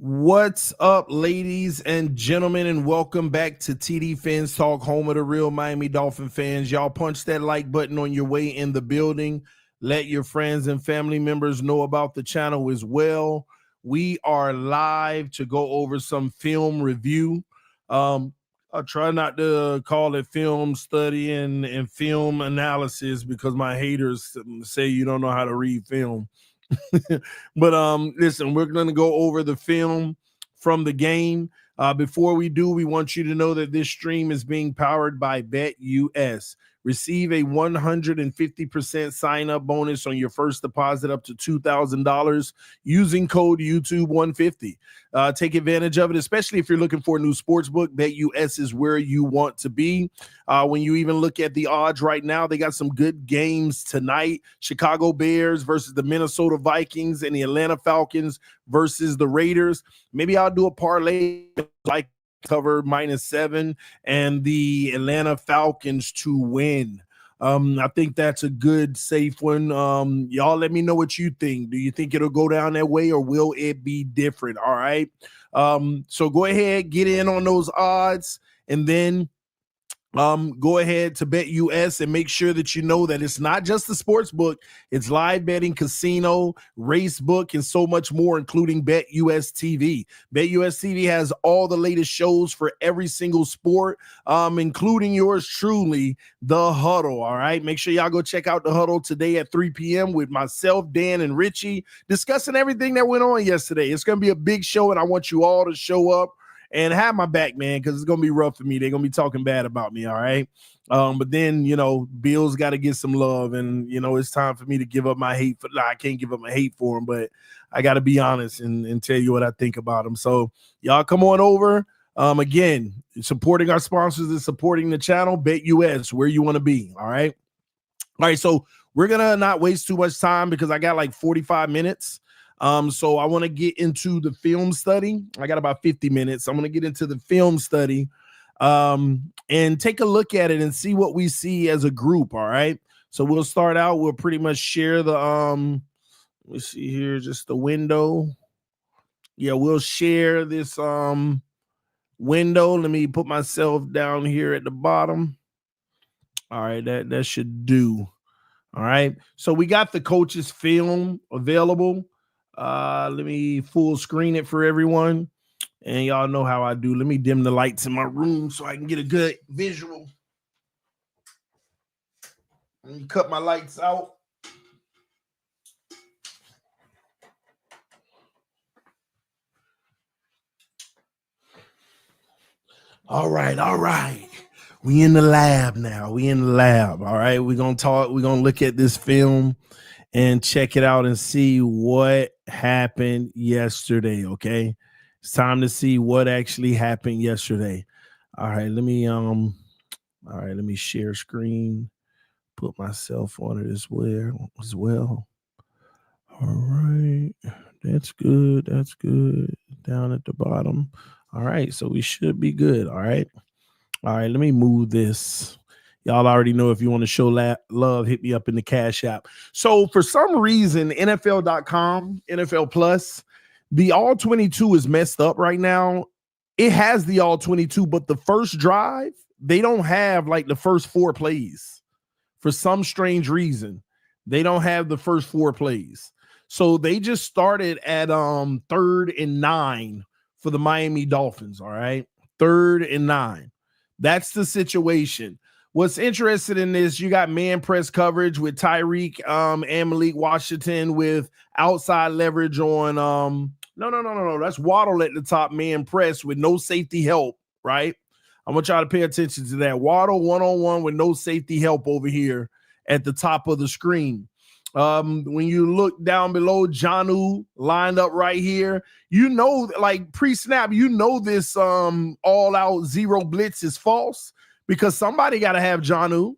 What's up, ladies and gentlemen, and welcome back to tdphinstalk, home of the real Miami Dolphin fans. Y'all punch that like button on your way in the building. Let your friends and family members know about the channel as well. We are live to go over some film review. I try not to call it film study and film analysis because my haters say you don't know how to read film. But listen, we're going to go over the film from the game. Before we do, we want you to know that this stream is being powered by BetUS. Receive a 150% sign-up bonus on your first deposit up to $2,000 using code YouTube150. Take advantage of it, especially if you're looking for a new sports book. BetUS is where you want to be. When you even look at the odds right now, they got some good games tonight. Chicago Bears versus the Minnesota Vikings and the Atlanta Falcons versus the Raiders. Maybe I'll do a parlay like cover -7 and the Atlanta Falcons to win. I think that's a good, safe one. Y'all let me know what you think. Do you think it'll go down that way or will it be different? All right. So go ahead, get in on those odds, and then go ahead to BetUS and make sure that you know that it's not just the sports book. It's live betting, casino, race book, and so much more, including BetUS TV. BetUS TV has all the latest shows for every single sport, including yours truly, The Huddle. All right. Make sure y'all go check out The Huddle today at 3 p.m. with myself, Dan, and Richie, discussing everything that went on yesterday. It's going to be a big show, and I want you all to show up and have my back, man, because it's going to be rough for me. They're going to be talking bad about me, all right? But then, Bill's got to get some love, and, it's time for me to give up my hate. I can't give up my hate for him, but I got to be honest and tell you what I think about him. So y'all come on over. Again, supporting our sponsors and supporting the channel, BetUS, where you want to be, all right? All right, so we're going to not waste too much time because I got like 45 minutes. So I want to get into the film study. I got about 50 minutes. I'm going to get into the film study and take a look at it and see what we see as a group. All right. So we'll start out. We'll pretty much share the let me see here, just the window. Yeah, we'll share this window. Let me put myself down here at the bottom. All right, that should do. All right. So we got the coach's film available. Let me full screen it for everyone, and y'all know how I do. Let me dim the lights in my room so I can get a good visual. Let me cut my lights out. All right. We in the lab now. All right. We're going to talk. We're going to look at this film and check it out and see what happened yesterday. Okay. It's time to see what actually happened yesterday. All right. Let me share screen, put myself on it as well. All right. That's good. Down at the bottom. All right. So we should be good. All right. Let me move this. Y'all already know if you want to show love, hit me up in the Cash App. So for some reason, NFL.com, NFL Plus, the All-22 is messed up right now. It has the All-22, but the first drive, they don't have like the first 4 plays. For some strange reason, they don't have the first 4 plays. So they just started at 3rd and 9 for the Miami Dolphins, all right? 3rd and 9. That's the situation. What's interesting in this, you got man press coverage with Tyreek and Malik Washington with outside leverage on no. That's Waddle at the top, man press with no safety help, right? I want y'all to pay attention to that. Waddle one-on-one with no safety help over here at the top of the screen. When you look down below, Jonnu lined up right here. Like pre-snap, this all-out zero blitz is false, because somebody got to have Jonnu.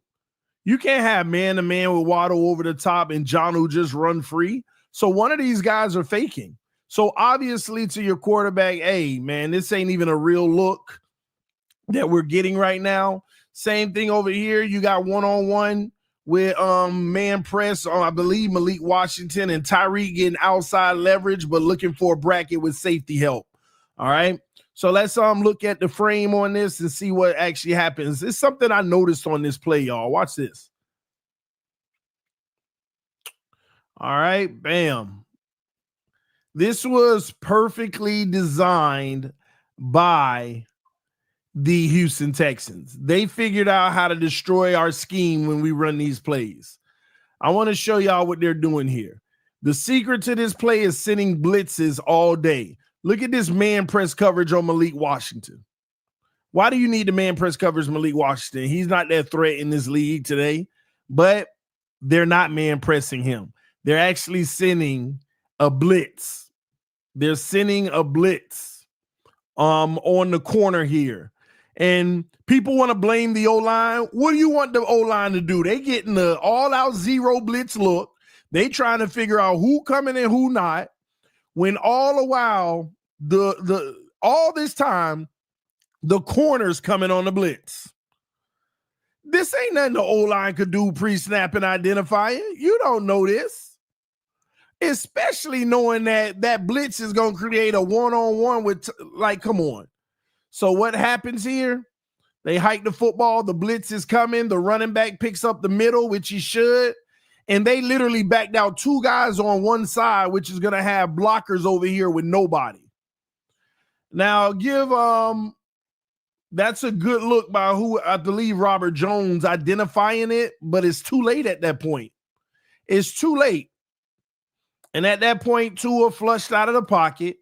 You can't have man-to-man with Waddle over the top and Jonnu just run free. So one of these guys are faking. So obviously to your quarterback, hey, man, this ain't even a real look that we're getting right now. Same thing over here. You got one-on-one with man press on, I believe, Malik Washington and Tyreek getting outside leverage, but looking for a bracket with safety help. All right. So let's look at the frame on this and see what actually happens. It's something I noticed on this play, y'all. Watch this. All right, bam. This was perfectly designed by the Houston Texans. They figured out how to destroy our scheme when we run these plays. I want to show y'all what they're doing here. The secret to this play is sending blitzes all day. Look at this man press coverage on Malik Washington. Why do you need the man press coverage, Malik Washington? He's not that threat in this league today, but they're not man pressing him. They're actually sending a blitz. They're sending a blitz on the corner here. And people want to blame the O-line. What do you want the O-line to do? They getting the all-out zero blitz look. They trying to figure out who coming and who not. When all the while, all this time, the corner's coming on the blitz. This ain't nothing the O-line could do pre-snap and identifying. You don't know this. Especially knowing that blitz is going to create a one-on-one with, come on. So what happens here? They hike the football. The blitz is coming. The running back picks up the middle, which he should. And they literally backed out two guys on one side, which is going to have blockers over here with nobody. Now, that's a good look by who I believe Robert Jones identifying it, but it's too late at that point. It's too late. And at that point, Tua flushed out of the pocket.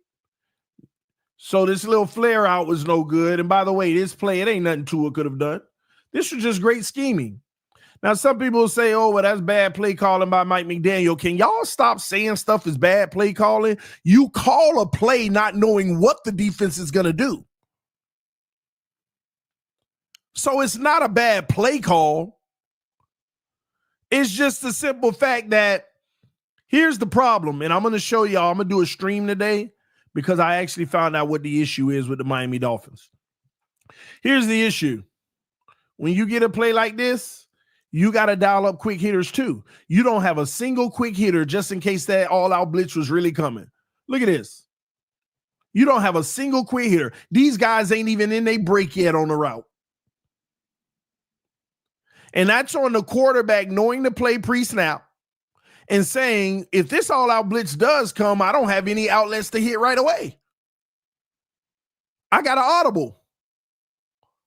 So this little flare out was no good. And by the way, this play, it ain't nothing Tua could have done. This was just great scheming. Now, some people will say, oh, well, that's bad play calling by Mike McDaniel. Can y'all stop saying stuff is bad play calling? You call a play not knowing what the defense is going to do. So it's not a bad play call. It's just the simple fact that here's the problem. And I'm going to show y'all, I'm going to do a stream today because I actually found out what the issue is with the Miami Dolphins. Here's the issue. When you get a play like this, you got to dial up quick hitters too. You don't have a single quick hitter just in case that all-out blitz was really coming. Look at this. You don't have a single quick hitter. These guys ain't even in their break yet on the route. And that's on the quarterback knowing to play pre-snap and saying, if this all-out blitz does come, I don't have any outlets to hit right away. I got an audible.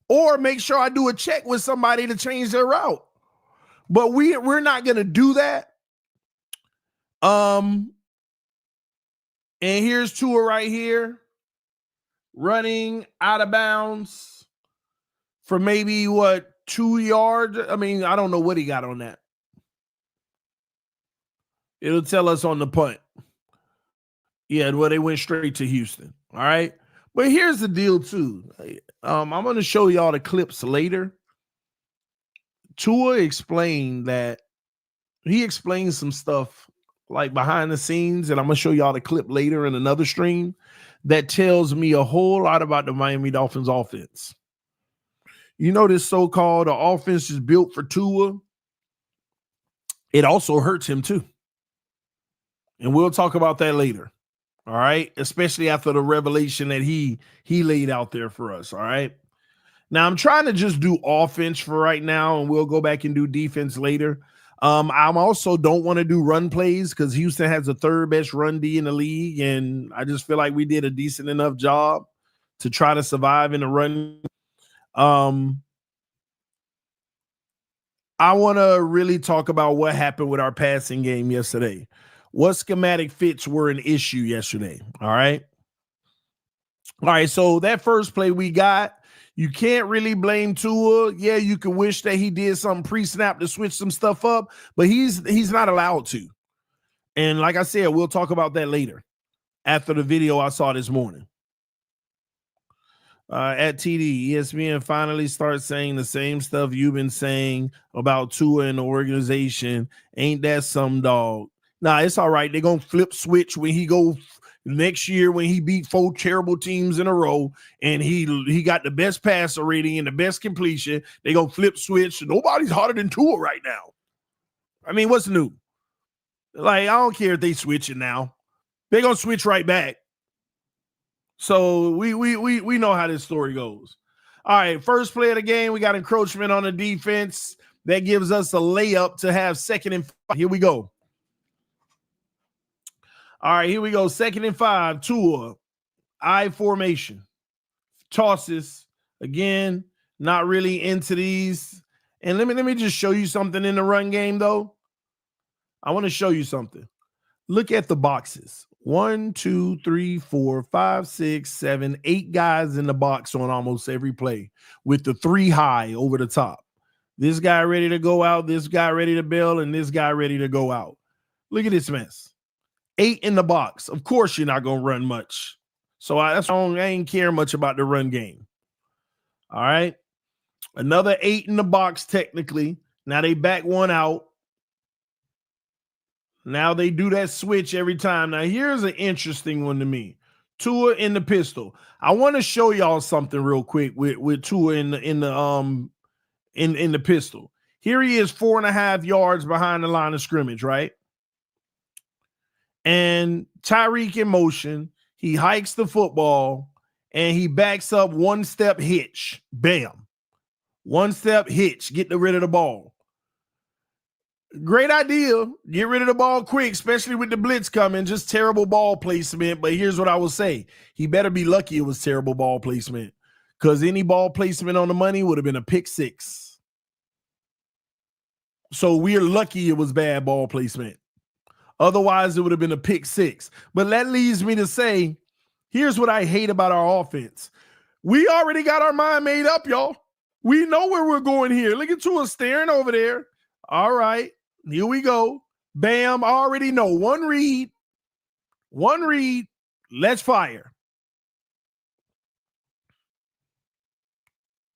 Or make sure I do a check with somebody to change their route. But we're not going to do that. And here's Tua right here running out of bounds for maybe 2 yards. I mean, I don't know what he got on that. It'll tell us on the punt. Yeah, well, they went straight to Houston. All right. But here's the deal too. I'm going to show y'all the clips later. Tua explained that he explained some stuff like behind the scenes, and I'm going to show y'all the clip later in another stream that tells me a whole lot about the Miami Dolphins offense. You know, this so-called offense is built for Tua. It also hurts him too. And we'll talk about that later. All right. Especially after the revelation that he laid out there for us. All right. Now I'm trying to just do offense for right now, and we'll go back and do defense later. I also don't want to do run plays because Houston has the third best run D in the league, and I just feel like we did a decent enough job to try to survive in the run. I want to really talk about what happened with our passing game yesterday. What schematic fits were an issue yesterday. All right. So that first play we got, you can't really blame Tua. Yeah, you can wish that he did something pre-snap to switch some stuff up, but he's not allowed to. And like I said, we'll talk about that later after the video I saw this morning. At TD, ESPN finally starts saying the same stuff you've been saying about Tua and the organization. Ain't that some dog? Nah, it's all right. They're going to flip switch when he go next year when he beat 4 terrible teams in a row and he got the best passer rating and the best completion. They're going to flip switch. Nobody's harder than Tua right now. I mean, what's new? Like, I don't care if they switch it now. They're going to switch right back. So we know how this story goes. All right, first play of the game, we got encroachment on the defense. That gives us a layup to have 2nd and 5. Here we go. All right, here we go. 2nd and 5. Tua, I formation. Tosses. Again, not really into these. And let me just show you something in the run game, though. I want to show you something. Look at the boxes. 1, 2, 3, 4, 5, 6, 7, 8 guys in the box on almost every play with the 3 high over the top. This guy ready to go out, this guy ready to bail, and this guy ready to go out. Look at this mess. 8 in the box. Of course, you're not going to run much. So I ain't care much about the run game. All right. Another 8 in the box, technically. Now they back one out. Now they do that switch every time. Now here's an interesting one to me. Tua in the pistol. I want to show y'all something real quick with Tua in the pistol. Here he is 4.5 yards behind the line of scrimmage, right? And Tyreek in motion. He hikes the football and he backs up 1-step hitch. Bam. 1-step hitch. Get rid of the ball. Great idea. Get rid of the ball quick, especially with the blitz coming. Just terrible ball placement. But here's what I will say. He better be lucky it was terrible ball placement, because any ball placement on the money would have been a pick 6. So we're lucky it was bad ball placement. Otherwise, it would have been a pick 6. But that leads me to say, here's what I hate about our offense. We already got our mind made up, y'all. We know where we're going here. Look at Tua staring over there. All right. Here we go. Bam. I already know. One read. Let's fire.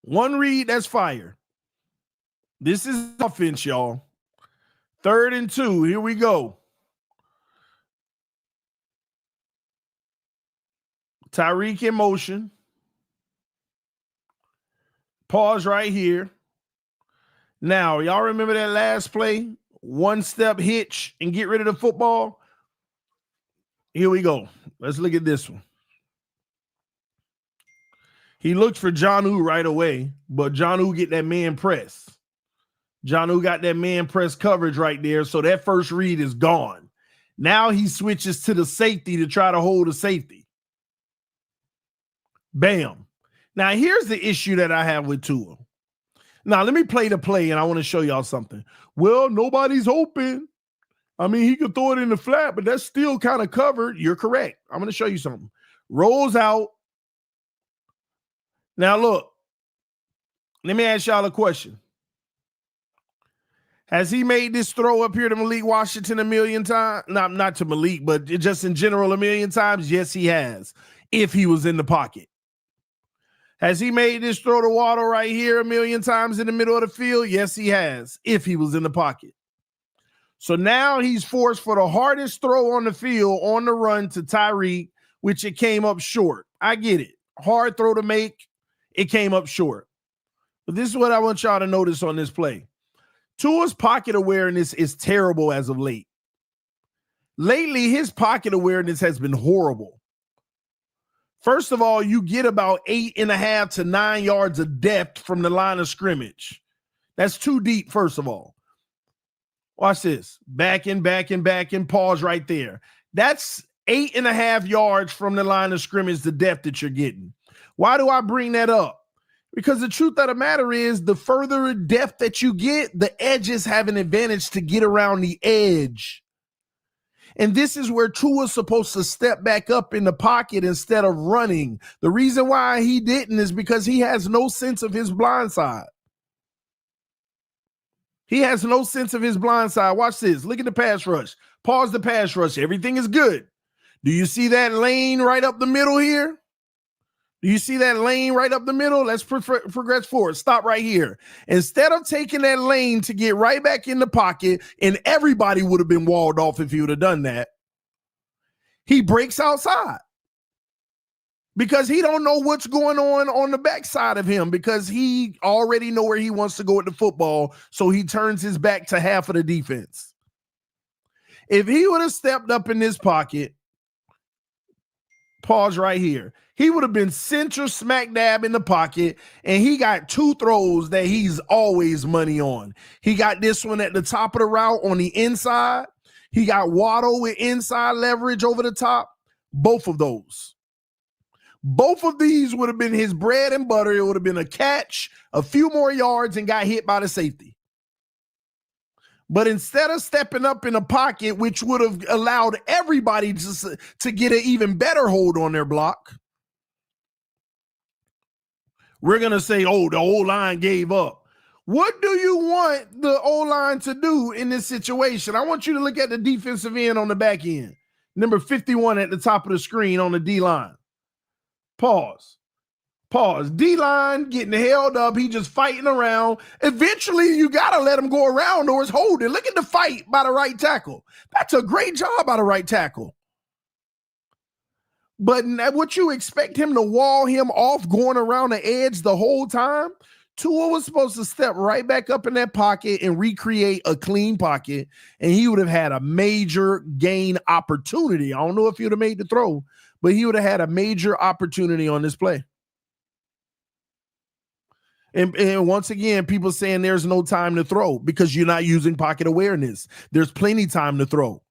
One read. That's fire. This is offense, y'all. 3rd and 2. Here we go. Tyreek in motion. Pause right here. Now, y'all remember that last play? 1-step hitch and get rid of the football. Here we go. Let's look at this one. He looked for Jonnu right away, but Jonnu get that man press. Jonnu got that man press coverage right there, so that first read is gone. Now he switches to the safety to try to hold the safety. Bam. Now, here's the issue that I have with Tua. Now, let me play the play, and I want to show y'all something. Well, nobody's open. I mean, he could throw it in the flat, but that's still kind of covered. You're correct. I'm going to show you something. Rolls out. Now, look. Let me ask y'all a question. Has he made this throw up here to Malik Washington a million times? Not to Malik, but just in general a million times? Yes, he has, if he was in the pocket. Has he made this throw to Waddle right here a million times in the middle of the field? Yes, he has, if he was in the pocket. So now he's forced for the hardest throw on the field on the run to Tyreek, which it came up short. I get it. Hard throw to make. It came up short. But this is what I want y'all to notice on this play. Tua's pocket awareness is terrible as of late. Lately, his pocket awareness has been horrible. First of all, you get about 8.5 to 9 yards of depth from the line of scrimmage. That's too deep, first of all. Watch this. Back and pause right there. That's 8.5 yards from the line of scrimmage, the depth that you're getting. Why do I bring that up? Because the truth of the matter is, the further depth that you get, the edges have an advantage to get around the edge. And this is where Tua's supposed to step back up in the pocket instead of running. The reason why he didn't is because he has no sense of his blind side. He has no sense of his blind side. Watch this. Look at the pass rush. Pause the pass rush. Everything is good. Do you see that lane right up the middle here? Do you see that lane right up the middle? Let's progress forward. Stop right here. Instead of taking that lane to get right back in the pocket, and everybody would have been walled off if he would have done that, he breaks outside because he don't know what's going on the backside of him, because he already know where he wants to go with the football, so he turns his back to half of the defense. If he would have stepped up in this pocket, Pause right here. He would have been center smack dab in the pocket, and he got two throws that he's always money on. He got this one at the top of the route on the inside. He got Waddle with inside leverage over the top. Both of those. Both of these would have been his bread and butter. It would have been a catch, a few more yards, and got hit by the safety. But instead of stepping up in the pocket, which would have allowed everybody to get an even better hold on their block, we're going to say, oh, the O-line gave up. What do you want the O-line to do in this situation? I want you to look at the defensive end on the back end. Number 51 at the top of the screen on the D-line. Pause. D-line getting held up. He just fighting around. Eventually, you got to let him go around or it's holding. Look at the fight by the right tackle. That's a great job by the right tackle. But what you expect him to wall him off going around the edge the whole time? Tua was supposed to step right back up in that pocket and recreate a clean pocket, and he would have had a major gain opportunity. I don't know if he would have made the throw, but he would have had a major opportunity on this play. And once again, people saying there's no time to throw because you're not using pocket awareness. There's plenty time to throw.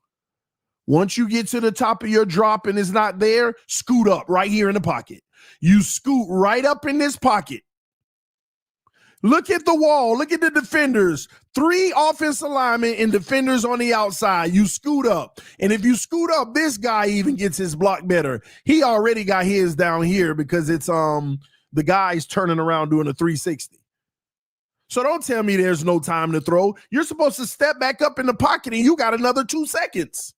Once you get to the top of your drop and it's not there, scoot up right here in the pocket. You scoot right up in this pocket. Look at the wall. Look at the defenders. 3 offensive linemen and defenders on the outside. You scoot up. And if you scoot up, this guy even gets his block better. He already got his down here because it's the guy's turning around doing a 360. So don't tell me there's no time to throw. You're supposed to step back up in the pocket and you got another 2 seconds.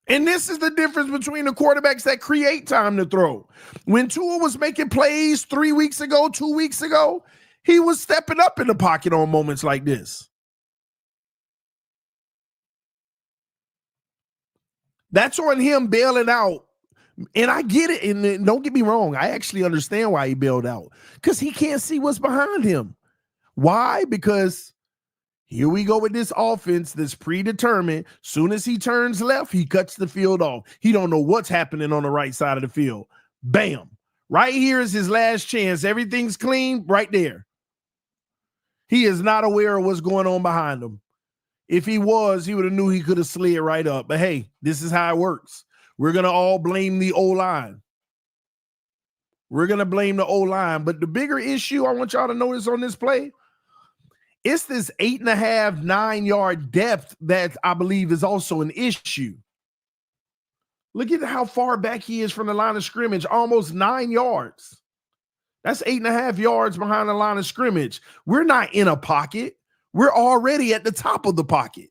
And this is the difference between the quarterbacks that create time to throw. When Tua was making plays 3 weeks ago, 2 weeks ago, he was stepping up in the pocket on moments like this. That's on him bailing out. And I get it. And don't get me wrong. I actually understand why he bailed out. Because he can't see what's behind him. Why? Because here we go with this offense that's predetermined. Soon as he turns left, he cuts the field off. He don't know what's happening on the right side of the field. Bam. Right here is his last chance. Everything's clean right there. He is not aware of what's going on behind him. If he was, he would have knew he could have slid right up. But hey, this is how it works. We're going to all blame the O-line. We're going to blame the O-line. But the bigger issue I want y'all to notice on this play, it's this 8.5, 9-yard depth that I believe is also an issue. Look at how far back he is from the line of scrimmage, almost 9 yards. That's 8.5 yards behind the line of scrimmage. We're not in a pocket. We're already at the top of the pocket.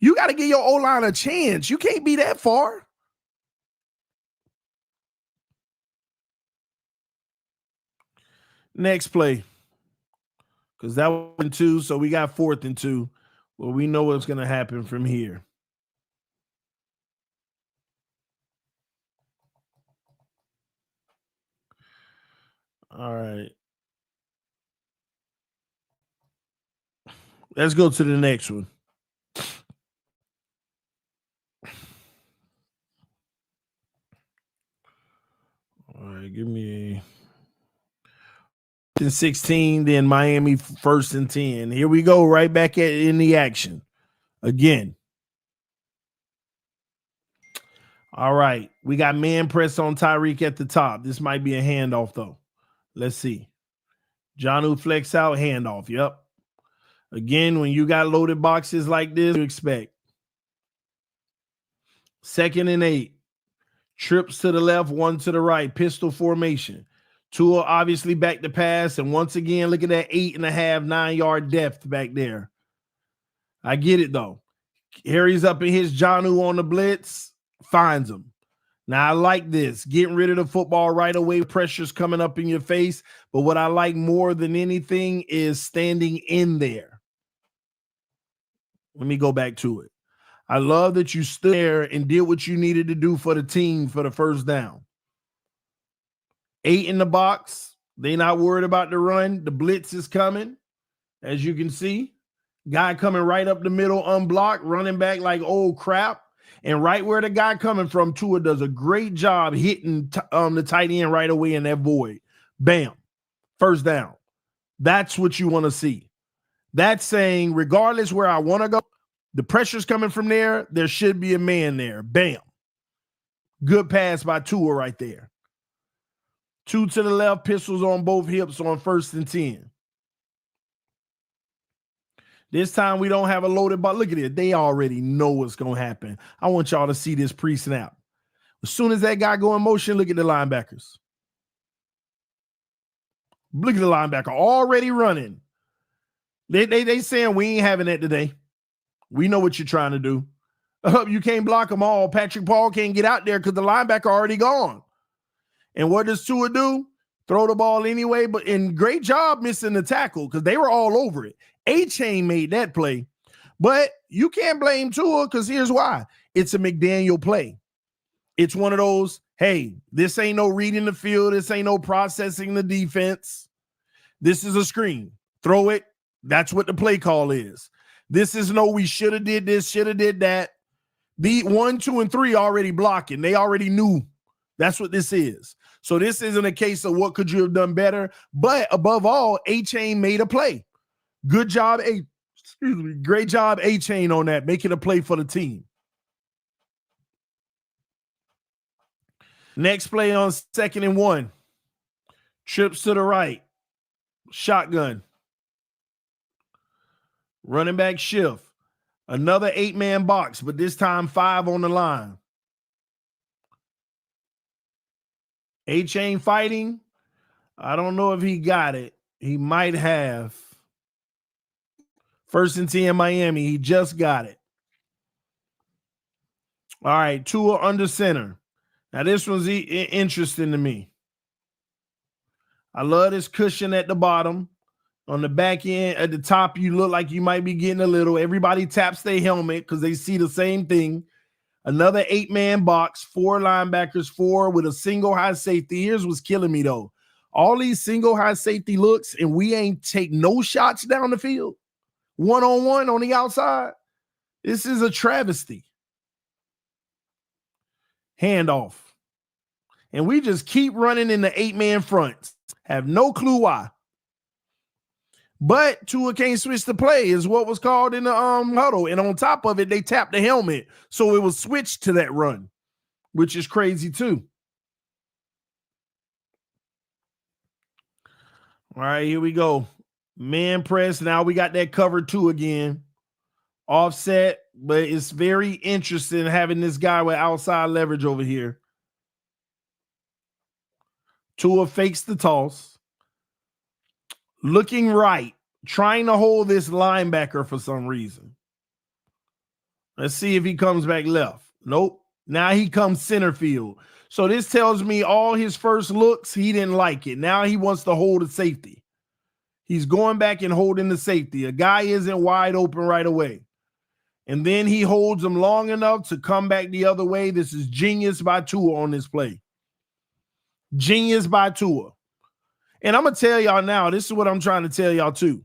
You got to give your O-line a chance. You can't be that far. Next play. Because that was 2, so we got 4th and 2. Well, we know what's going to happen from here. All right. Let's go to the next one. All right, give me a 16, then Miami 1st and 10. Here we go, right back in the action again. All right, we got man press on Tyreek at the top. This might be a handoff, though. Let's see. Jonnu flex out, handoff. Yep. Again, when you got loaded boxes like this, you expect. 2nd and 8. Trips to the left, 1 to the right. Pistol formation. Tua obviously back to pass. And once again, look at that 8.5, 9-yard depth back there. I get it, though. Harry's up in his Jonnu on the blitz. Finds him. Now, I like this. Getting rid of the football right away. Pressure's coming up in your face. But what I like more than anything is standing in there. Let me go back to it. I love that you stood there and did what you needed to do for the team for the first down. 8 in the box. They're not worried about the run. The blitz is coming, as you can see. Guy coming right up the middle, unblocked, running back like old crap. And right where the guy coming from, Tua does a great job hitting the tight end right away in that void. Bam. First down. That's what you want to see. That's saying, regardless where I want to go, the pressure's coming from there. There should be a man there. Bam. Good pass by Tua right there. 2 to the left, pistols on both hips on 1st and 10. This time we don't have a loaded ball. Look at it. They already know what's going to happen. I want y'all to see this pre-snap. As soon as that guy go in motion, look at the linebackers. Look at the linebacker already running. They saying we ain't having that today. We know what you're trying to do. You can't block them all. Patrick Paul can't get out there because the linebacker already gone. And what does Tua do? Throw the ball anyway, and great job missing the tackle because they were all over it. A-Chain made that play, but you can't blame Tua because here's why. It's a McDaniel play. It's one of those, hey, this ain't no reading the field. This ain't no processing the defense. This is a screen. Throw it. That's what the play call is. This is no, we should have did this, should have did that. The 1, 2, and 3 already blocking. They already knew. That's what this is. So this isn't a case of what could you have done better, but above all, A-Chain made a play. Good job, great job, A-Chain on that, making a play for the team. Next play on 2nd and 1. Trips to the right. Shotgun. Running back shift. Another 8-man box, but this time 5 on the line. A-Chain fighting. I don't know if he got it. He might have. 1st and 10 Miami. He just got it. All right, Tua under center. Now this one's interesting to me. I love this cushion at the bottom. On the back end, at the top, you look like you might be getting a little. Everybody taps their helmet because they see the same thing. Another 8-man box, 4 linebackers, 4 with a single high safety. Here's what's killing me, though. All these single high safety looks, and we ain't take no shots down the field. 1-on-1 on the outside. This is a travesty. Handoff. And we just keep running in the 8-man fronts. Have no clue why. But Tua can't switch the play is what was called in the huddle. And on top of it, they tapped the helmet. So it was switched to that run, which is crazy too. All right, here we go. Man press. Now we got that cover 2 again. Offset, but it's very interesting having this guy with outside leverage over here. Tua fakes the toss. Looking right, trying to hold this linebacker for some reason. Let's see if he comes back left. Nope. Now he comes center field. So this tells me all his first looks, he didn't like it. Now he wants to hold the safety. He's going back and holding the safety. A guy isn't wide open right away. And then he holds him long enough to come back the other way. This is genius by Tua on this play. Genius by Tua. And I'm going to tell y'all now, this is what I'm trying to tell y'all too.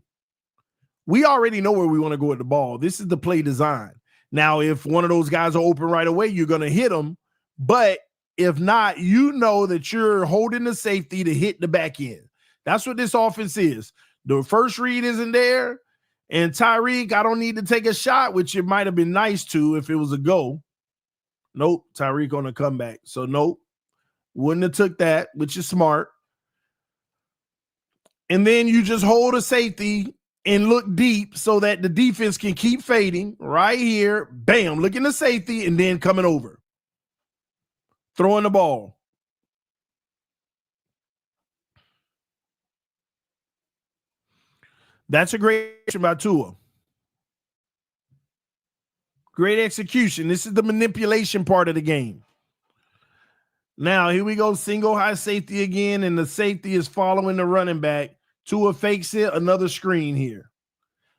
We already know where we want to go with the ball. This is the play design. Now, if one of those guys are open right away, you're going to hit them. But if not, you know that you're holding the safety to hit the back end. That's what this offense is. The first read isn't there. And Tyreek, I don't need to take a shot, which it might have been nice to if it was a go. Nope, Tyreek on a comeback. So nope, wouldn't have took that, which is smart. And then you just hold a safety and look deep so that the defense can keep fading right here. Bam, looking the safety and then coming over. Throwing the ball. That's a great action by Tua. Great execution. This is the manipulation part of the game. Now, here we go. Single high safety again, and the safety is following the running back. Tua fakes it. Another screen here.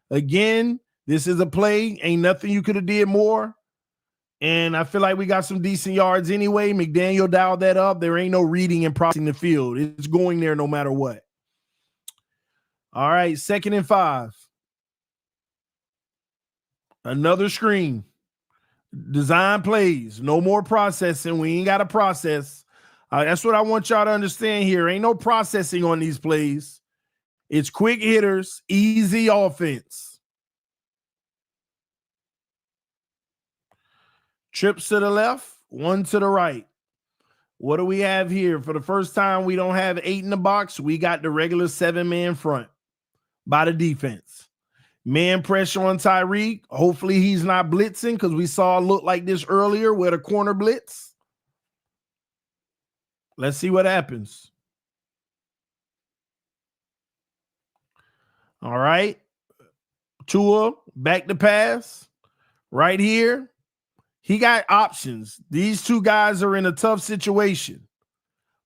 Again, this is a play. Ain't nothing you could have did more. And I feel like we got some decent yards anyway. McDaniel dialed that up. There ain't no reading and processing the field. It's going there no matter what. All right, 2nd and 5. Another screen. Design plays. No more processing. We ain't got to process. That's what I want y'all to understand here. Ain't no processing on these plays. It's quick hitters, easy offense. Trips to the left, one to the right. What do we have here? For the first time, we don't have 8 in the box. We got the regular 7-man front by the defense. Man pressure on Tyreek. Hopefully he's not blitzing because we saw it look like this earlier with a corner blitz. Let's see what happens. All right. Tua, back to pass. Right here. He got options. These two guys are in a tough situation.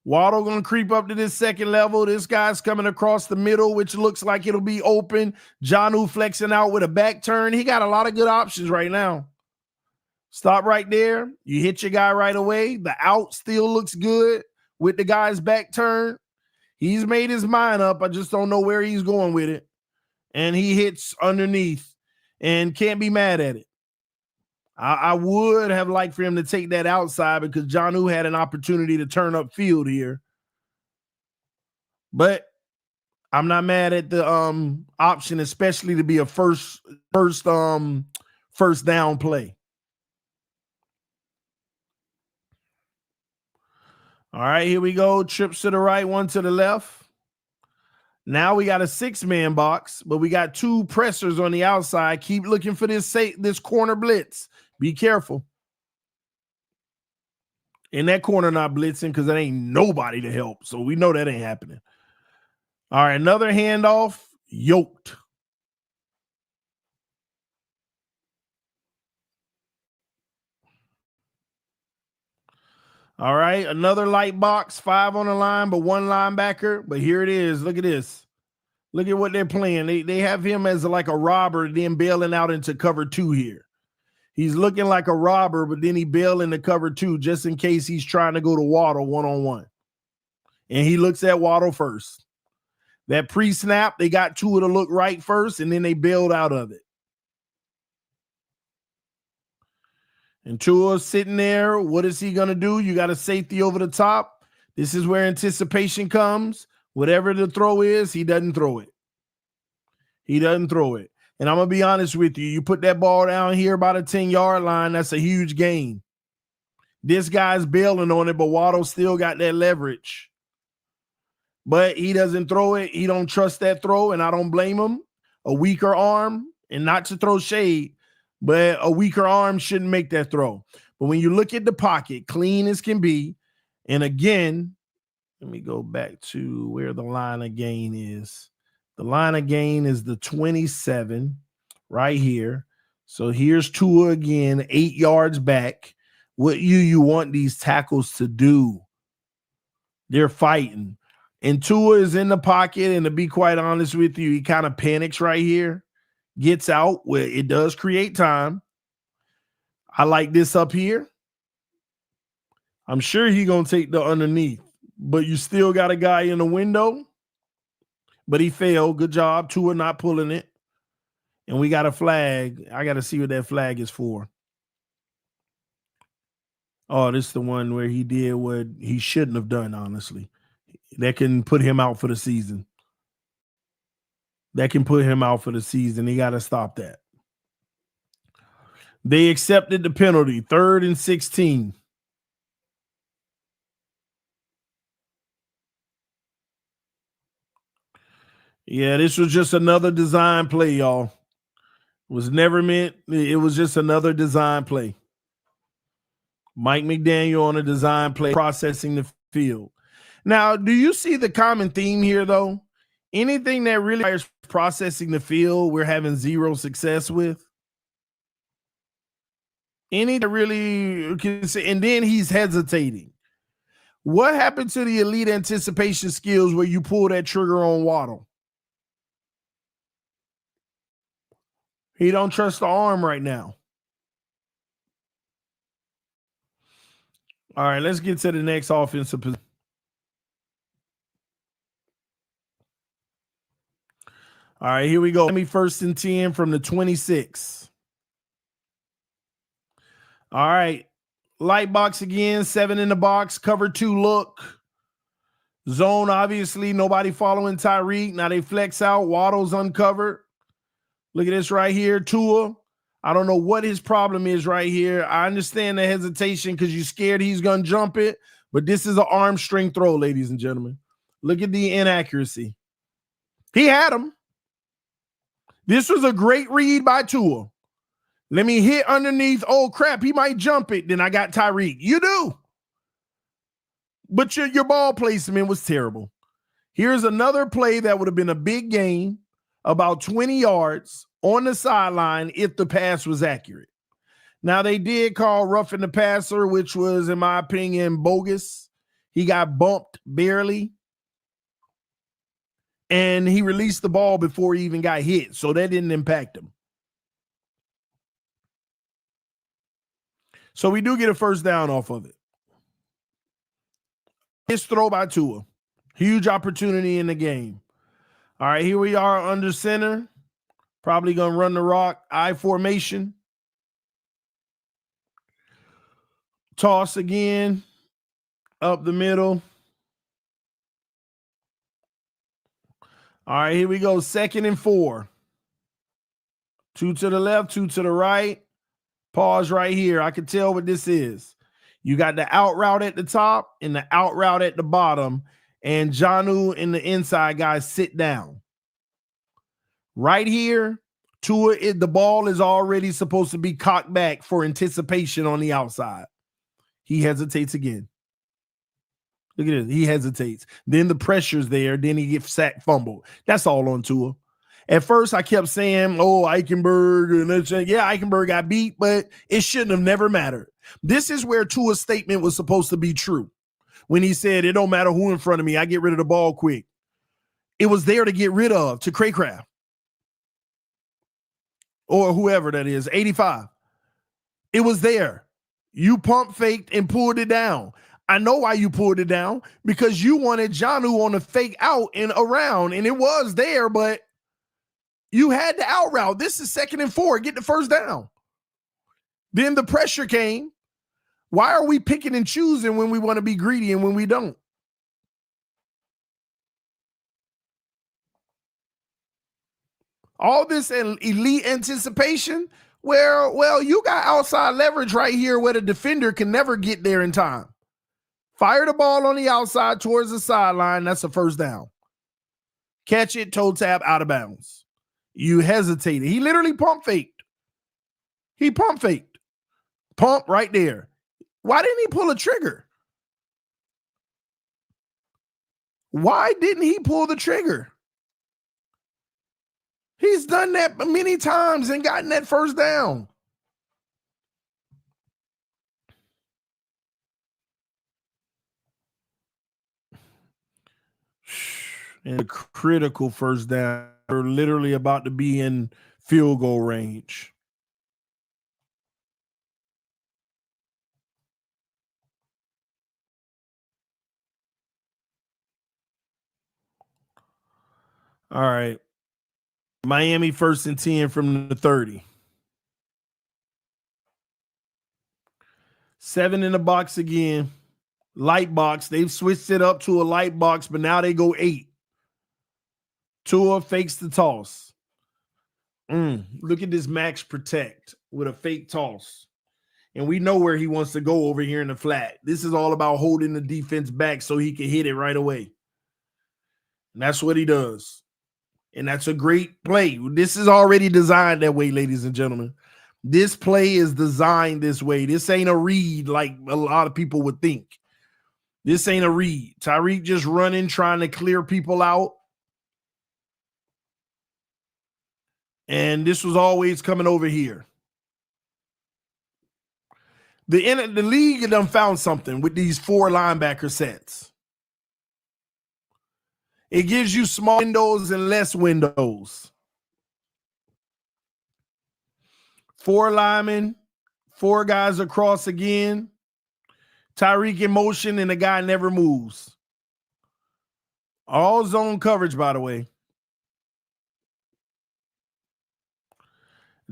Waddle going to creep up to this second level. This guy's coming across the middle, which looks like it'll be open. Jonnu flexing out with a back turn. He got a lot of good options right now. Stop right there. You hit your guy right away. The out still looks good with the guy's back turn. He's made his mind up. I just don't know where he's going with it. And he hits underneath and can't be mad at it. I would have liked for him to take that outside because Jonnu had an opportunity to turn up field here. But I'm not mad at the option, especially to be a first down play. All right, here we go. Trips to the right, one to the left. Now we got a 6-man box, but we got 2 pressers on the outside. Keep looking for this corner blitz. Be careful. In that corner not blitzing because there ain't nobody to help. So we know that ain't happening. All right, another handoff. Yoked. All right, another light box. 5 on the line, but 1 linebacker. But here it is. Look at this. Look at what they're playing. They have him as like a robber, then bailing out into cover 2 here. He's looking like a robber, but then he bailed into cover 2 just in case he's trying to go to Waddle one-on-one. And he looks at Waddle first. That pre-snap, they got Tua to look right first, and then they bailed out of it. And Tua's sitting there. What is he going to do? You got a safety over the top. This is where anticipation comes. Whatever the throw is, he doesn't throw it. He doesn't throw it. And I'm going to be honest with you. You put that ball down here by the 10-yard line, that's a huge gain. This guy's bailing on it, but Waddle still got that leverage. But he doesn't throw it. He don't trust that throw, and I don't blame him. A weaker arm, and not to throw shade, but a weaker arm shouldn't make that throw. But when you look at the pocket, clean as can be, and again, let me go back to where the line of gain is. The line of gain is the 27 right here. So here's Tua again, 8 yards back. What you want these tackles to do? They're fighting. And Tua is in the pocket, and to be quite honest with you, he kind of panics right here, gets out where it does create time. I like this up here. I'm sure he's going to take the underneath, but you still got a guy in the window. But he failed. Good job. Tua not pulling it. And we got a flag. I got to see what that flag is for. Oh, this is the one where he did what he shouldn't have done, honestly. That can put him out for the season. He got to stop that. They accepted the penalty. 3rd and 16. Yeah, this was just another design play, y'all. It was never meant. It was just another design play. Mike McDaniel on a design play, processing the field. Now, do you see the common theme here, though? Anything that really requires processing the field, we're having 0 success with. Any that really can say, and then he's hesitating. What happened to the elite anticipation skills where you pull that trigger on Waddle? He don't trust the arm right now. All right, let's get to the next offensive position. All right, here we go. Let me 1st and 10 from the 26. All right. Light box again, 7 in the box, cover 2 look. Zone, obviously, nobody following Tyreek. Now they flex out. Waddle's uncovered. Look at this right here. Tua. I don't know what his problem is right here. I understand the hesitation because you're scared he's going to jump it, but this is an arm string throw, ladies and gentlemen. Look at the inaccuracy. He had him. This was a great read by Tua. Let me hit underneath. Oh, crap, he might jump it. Then I got Tyreek. You do. But your ball placement was terrible. Here's another play that would have been a big gain, about 20 yards on the sideline if the pass was accurate. Now, they did call roughing the passer, which was, in my opinion, bogus. He got bumped barely. And he released the ball before he even got hit, so that didn't impact him. So we do get a first down off of it. His throw by Tua. Huge opportunity in the game. All right, here we are under center. Probably going to run the rock. I formation. Toss again. Up the middle. All right, here we go. 2nd and 4. 2 to the left, 2 to the right. Pause right here. I can tell what this is. You got the out route at the top and the out route at the bottom. And Jonnu and the inside guys sit down. Right here, the ball is already supposed to be cocked back for anticipation on the outside. He hesitates again. Look at this. He hesitates. Then the pressure's there. Then he gets sacked, fumbled. That's all on Tua. At first, I kept saying, oh, Eichenberg. And yeah, Eichenberg got beat, but it shouldn't have never mattered. This is where Tua's statement was supposed to be true. When he said, it don't matter who in front of me, I get rid of the ball quick. It was there to get rid of, to Craycraft. Or whoever that is, 85. It was there. You pump faked and pulled it down. I know why you pulled it down, because you wanted Jonnu on the fake out and around, and it was there, but you had the out route. This is 2nd and 4. Get the first down. Then the pressure came. Why are we picking and choosing when we want to be greedy and when we don't? All this elite anticipation, well, you got outside leverage right here where the defender can never get there in time. Fire the ball on the outside towards the sideline. That's a first down. Catch it, toe tap, out of bounds. You hesitated. He literally pump faked. He pump faked. Pump right there. Why didn't he pull a trigger? Why didn't he pull the trigger? He's done that many times and gotten that first down. And a critical first down. We're literally about to be in field goal range. All right. Miami 1st and 10 from the 30. 7 in the box again. Light box. They've switched it up to a light box, but now they go 8. Tua fakes the toss. Look at this max protect with a fake toss. And we know where he wants to go over here in the flat. This is all about holding the defense back so he can hit it right away. And that's what he does. And that's a great play. This is already designed that way, ladies and gentlemen. This play is designed this way. This ain't a read like a lot of people would think. This ain't a read. Tyreek just running, trying to clear people out. And this was always coming over here. The league done found something with these 4 linebacker sets. It gives you small windows and less windows. 4 linemen, 4 guys across again. Tyreek in motion, and the guy never moves. All zone coverage, by the way.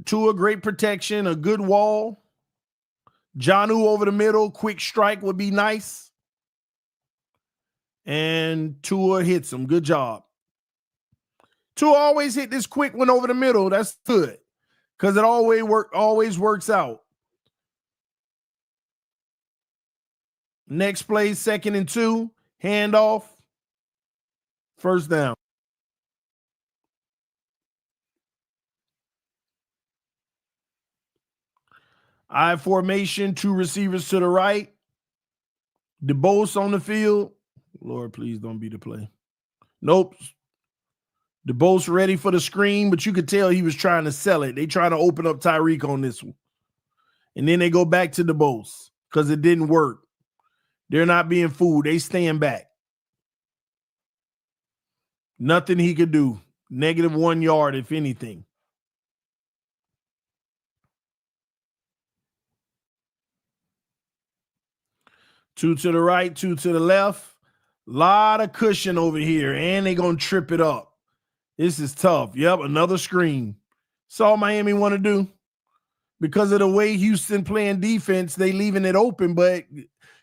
Tua, great protection, a good wall. Jonnu over the middle, quick strike would be nice. And Tua hits him. Good job. Tua always hit this quick one over the middle. That's good because it always works out. Next play, 2nd and 2, handoff, first down. I formation, 2 receivers to the right. DeBose on the field. Lord, please don't be the play. Nope. DeBose ready for the screen, but you could tell he was trying to sell it. They trying to open up Tyreek on this one. And then they go back to DeBose because it didn't work. They're not being fooled. They stand back. Nothing he could do. -1 yard, if anything. Two to the right, 2 to the left. Lot of cushion over here, and they're going to trip it up. This is tough. Yep, another screen. That's all Miami want to do. Because of the way Houston playing defense, they leaving it open. But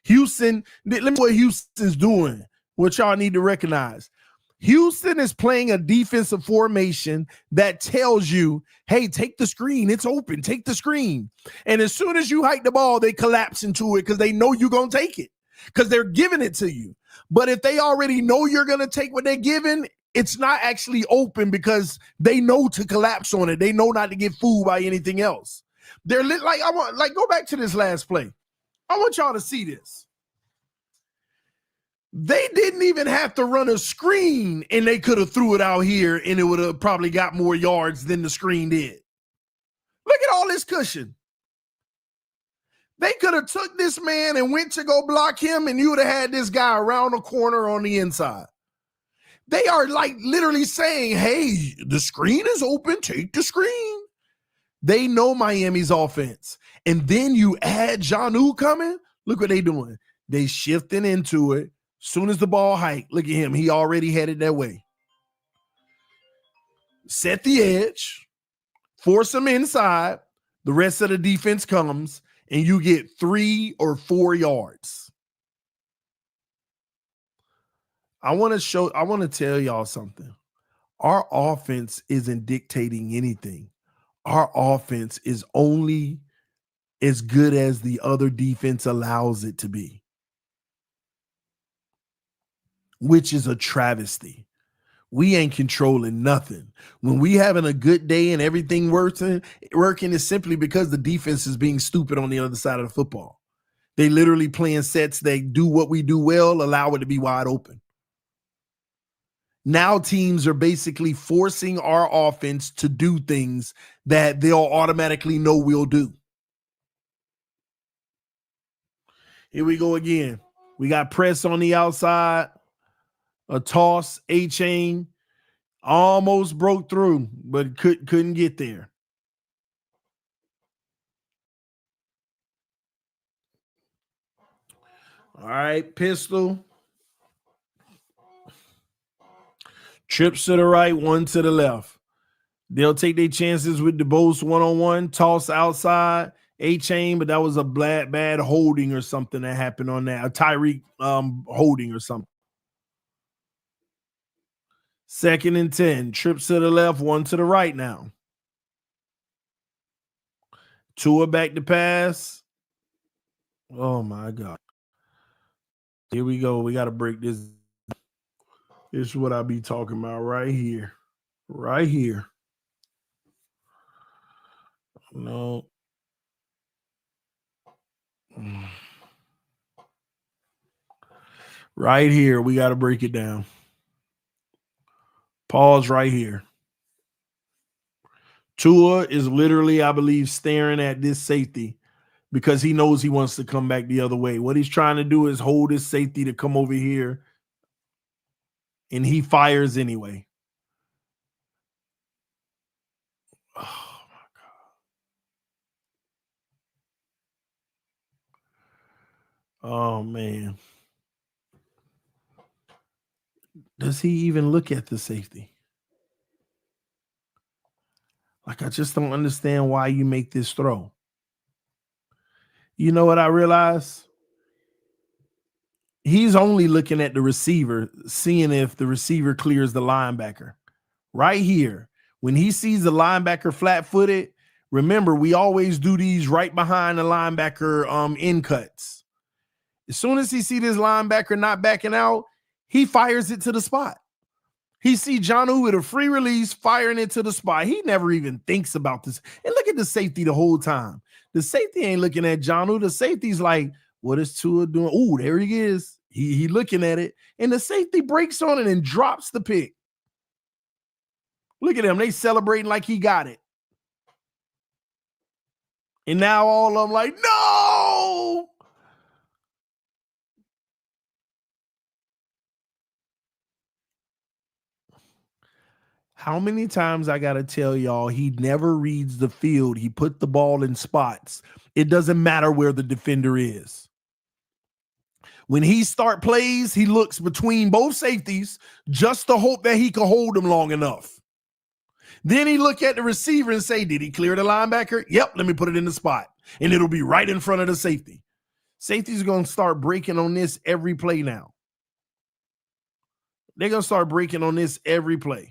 Houston, let me what Houston's doing, what y'all need to recognize. Houston is playing a defensive formation that tells you, hey, take the screen. It's open. Take the screen. And as soon as you hike the ball, they collapse into it because they know you're going to take it because they're giving it to you. But if they already know you're going to take what they're giving, it's not actually open because they know to collapse on it. They know not to get fooled by anything else. They're go back to this last play. I want y'all to see this. They didn't even have to run a screen, and they could have threw it out here, and it would have probably got more yards than the screen did. Look at all this cushion. They could have took this man and went to go block him, and you would have had this guy around the corner on the inside. They are like literally saying, hey, the screen is open. Take the screen. They know Miami's offense. And then you add Jonnu coming. Look what they doing. They shifting into it. Soon as the ball hiked, look at him. He already headed that way. Set the edge. Force him inside. The rest of the defense comes, and you get 3 or 4 yards. I want to tell y'all something. Our offense isn't dictating anything. Our offense is only as good as the other defense allows it to be, which is a travesty. We ain't controlling nothing. When we having a good day and everything working is simply because the defense is being stupid on the other side of the football. They literally playing sets. They do what we do well, allow it to be wide open. Now teams are basically forcing our offense to do things that they'll automatically know we'll do. Here we go again. We got press on the outside, a toss, A-chain, almost broke through, but couldn't get there. All right, pistol. Trips to the right, 1 to the left. They'll take their chances with DeBose one-on-one, toss outside, A-chain, but that was a bad holding or something that happened on that. A Tyreek holding or something. 2nd and 10. Trips to the left, 1 to the right now. Tua back to pass. Oh, my God. Here we go. We got to break this. This is what I be talking about right here. Right here. No. Right here. We got to break it down. Pause right here. Tua is literally, I believe, staring at this safety because he knows he wants to come back the other way. What he's trying to do is hold his safety to come over here, and he fires anyway. Oh, my God. Oh, man. Does he even look at the safety? Like, I just don't understand why you make this throw. You know what I realized? He's only looking at the receiver, seeing if the receiver clears the linebacker. Right here, when he sees the linebacker flat-footed, remember, we always do these right behind the linebacker in cuts. As soon as he see this linebacker not backing out, he fires it to the spot. He see Jonnu with a free release firing it to the spot. He never even thinks about this. And look at the safety the whole time. The safety ain't looking at Jonnu. The safety's like, what is Tua doing? Oh, there he is. He looking at it. And the safety breaks on it and drops the pick. Look at them. They celebrating like he got it. And now all of them like, no! How many times I got to tell y'all, he never reads the field. He put the ball in spots. It doesn't matter where the defender is. When he start plays, he looks between both safeties just to hope that he can hold them long enough. Then he look at the receiver and say, did he clear the linebacker? Yep, let me put it in the spot. And it'll be right in front of the safety. Safety's going to start breaking on this every play now. They're going to start breaking on this every play.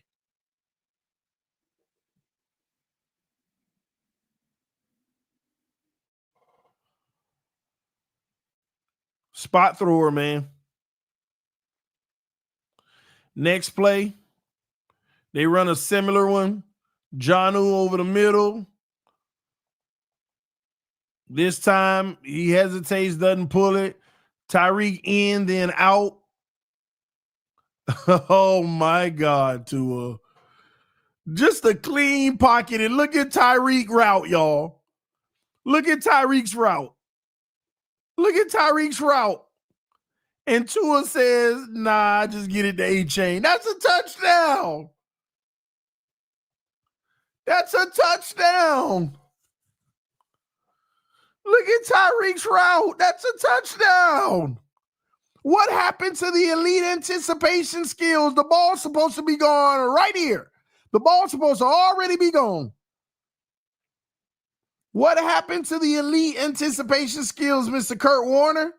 Spot thrower, man. Next play, they run a similar one. Jonnu over the middle. This time, he hesitates, doesn't pull it. Tyreek in, then out. Oh, my God, Tua. Just a clean pocket. And look at Tyreek route, y'all. Look at Tyreek's route. Look at Tyreek's route. And Tua says, nah, just get it to A-Chain. That's a touchdown. That's a touchdown. Look at Tyreek's route. That's a touchdown. What happened to the elite anticipation skills? The ball's supposed to be gone right here. The ball's supposed to already be gone. What happened to the elite anticipation skills, Mr. Kurt Warner?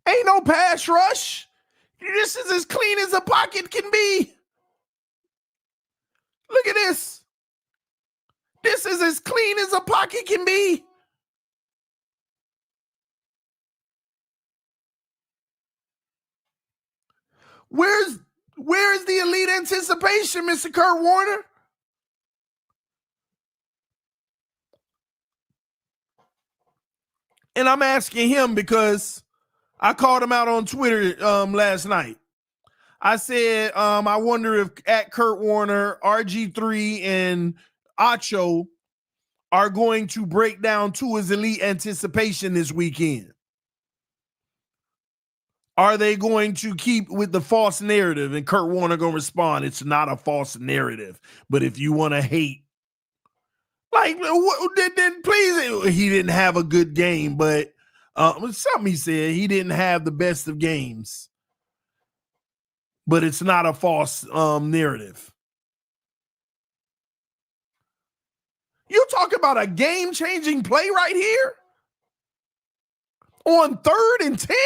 Ain't no pass rush. This is as clean as a pocket can be. Look at this. This is as clean as a pocket can be. Where's the elite anticipation, Mr. Kurt Warner? And I'm asking him because I called him out on Twitter last night. I said, I wonder if at Kurt Warner, RG3, and Acho are going to break down Tua's elite anticipation this weekend. Are they going to keep with the false narrative? And Kurt Warner going to respond, it's not a false narrative. But if you want to hate, like, then please, he didn't have a good game, but something he said, he didn't have the best of games. But it's not a false narrative. You talk about a game-changing play right here on 3rd and 10?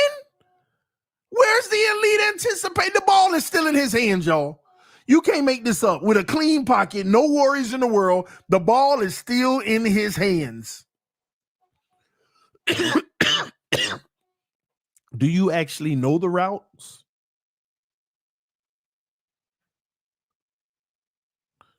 Where's the elite anticipate? The ball is still in his hands, y'all. You can't make this up. With a clean pocket, no worries in the world, the ball is still in his hands. Do you actually know the routes?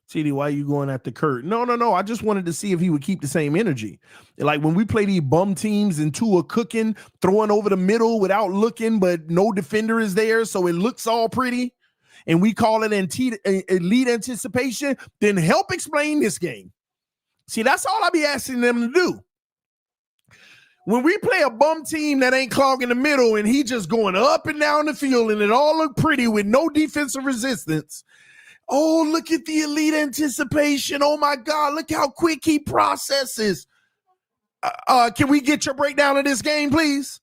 TD, why are you going after Kurt? No. I just wanted to see if he would keep the same energy. Like when we play these bum teams and Tua cooking, throwing over the middle without looking, but no defender is there, so it looks all pretty, and we call it elite anticipation, then help explain this game. See, that's all I be asking them to do. When we play a bum team that ain't clogging the middle and he just going up and down the field and it all look pretty with no defensive resistance, oh, look at the elite anticipation. Oh, my God, look how quick he processes. Can we get your breakdown of this game, please?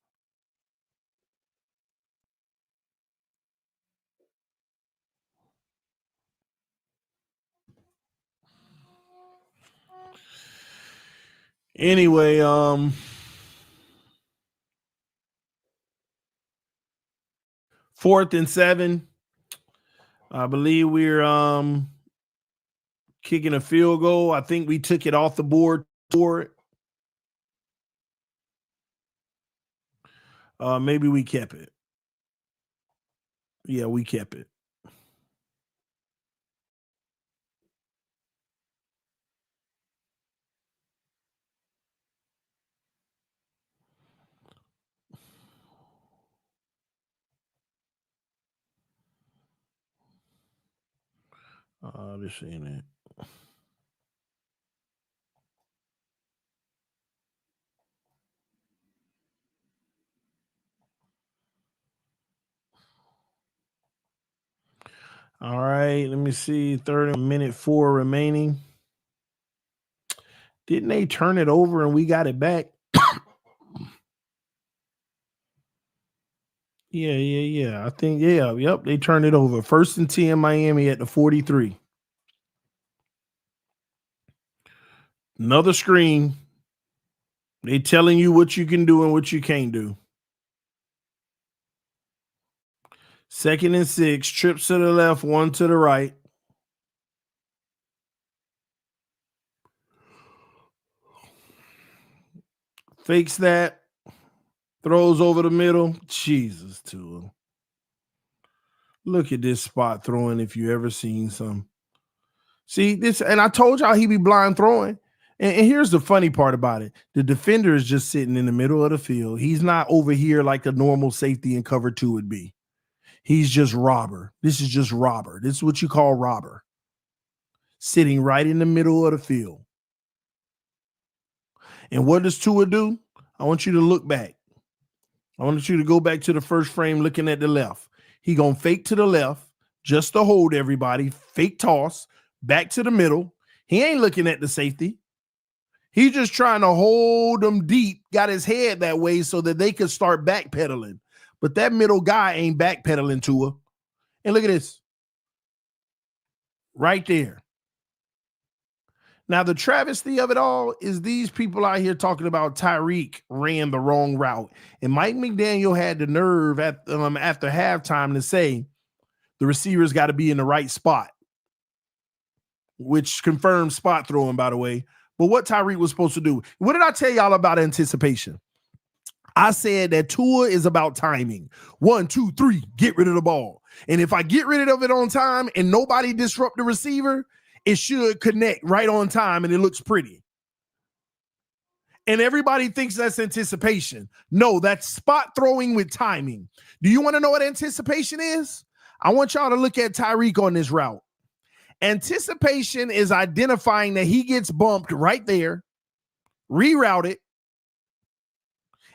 Anyway, 4th and 7. I believe we're kicking a field goal. I think we took it off the board for it. Maybe we kept it. Yeah, we kept it. This ain't it. All right, let me see. 30 4 remaining. Didn't they turn it over and we got it back? Yeah. I think, yep, they turned it over. 1st and 10 Miami at the 43. Another screen. They telling you what you can do and what you can't do. 2nd and 6, trips to the left, 1 to the right. Fakes that, throws over the middle. Jesus, Tua. Look at this spot throwing if you ever seen some. See this, and I told y'all he be blind throwing. And here's the funny part about it. The defender is just sitting in the middle of the field. He's not over here like a normal safety in cover 2 would be. He's just robber. This is just robber. This is what you call robber. Sitting right in the middle of the field. And what does Tua do? I want you to look back. I want you to go back to the first frame looking at the left. He going to fake to the left just to hold everybody. Fake toss back to the middle. He ain't looking at the safety. He's just trying to hold them deep, got his head that way so that they could start backpedaling. But that middle guy ain't backpedaling to her. And look at this. Right there. Now, the travesty of it all is these people out here talking about Tyreek ran the wrong route. And Mike McDaniel had the nerve after halftime to say the receivers got to be in the right spot, which confirms spot throwing, by the way. But what Tyreek was supposed to do, what did I tell y'all about anticipation? I said that Tua is about timing. 1, 2, 3, get rid of the ball. And if I get rid of it on time and nobody disrupt the receiver, it should connect right on time and it looks pretty. And everybody thinks that's anticipation. No, that's spot throwing with timing. Do you want to know what anticipation is? I want y'all to look at Tyreek on this route. Anticipation is identifying that he gets bumped right there, reroute it,